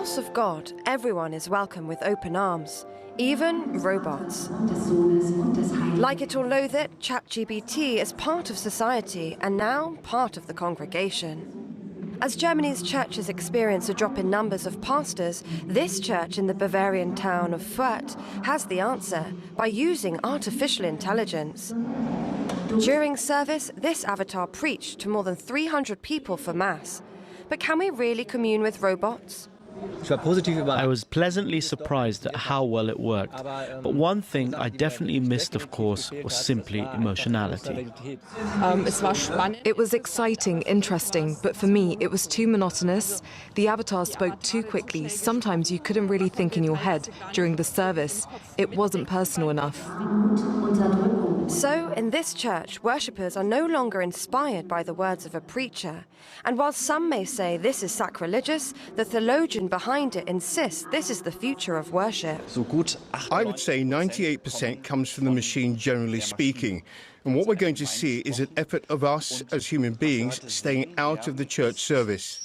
house of God, everyone is welcome with open arms, even robots. Like it or loathe it, ChatGPT is part of society and now part of the congregation. As Germany's churches experience a drop in numbers of pastors, this church in the Bavarian town of Fürth has the answer by using artificial intelligence. During service, this avatar preached to more than 300 people for Mass. But can we really commune with robots? I was pleasantly surprised at how well it worked. But one thing I definitely missed, of course, was simply emotionality. It was exciting, interesting, but for me, it was too monotonous. The avatar spoke too quickly. Sometimes you couldn't really think in your head during the service. It wasn't personal enough. So, in this church, worshippers are no longer inspired by the words of a preacher. And while some may say this is sacrilegious, the theologian behind it insists this is the future of worship. I would say 98% comes from the machine, generally speaking. And what we're going to see is an effort of us as human beings staying out of the church service.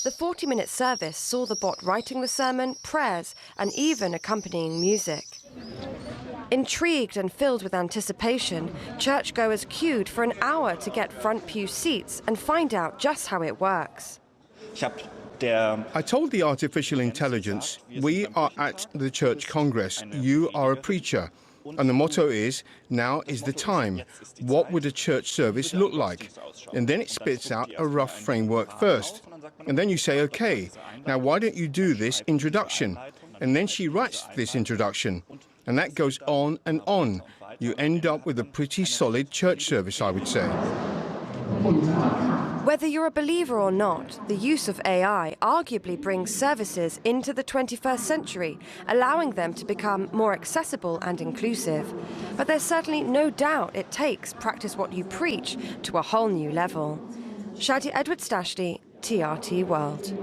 The 40-minute service saw the bot writing the sermon, prayers, and even accompanying music. Intrigued and filled with anticipation, churchgoers queued for an hour to get front pew seats and find out just how it works. I told the artificial intelligence, we are at the church congress, you are a preacher. And the motto is, now is the time. What would a church service look like? And then it spits out a rough framework first. And then you say, okay, now why don't you do this introduction? And then she writes this introduction. And that goes on and on. You end up with a pretty solid church service, I would say. Whether you're a believer or not, the use of AI arguably brings services into the 21st century, allowing them to become more accessible and inclusive. But there's certainly no doubt it takes practice what you preach to a whole new level. Shadia Edwards-Dashti, TRT World.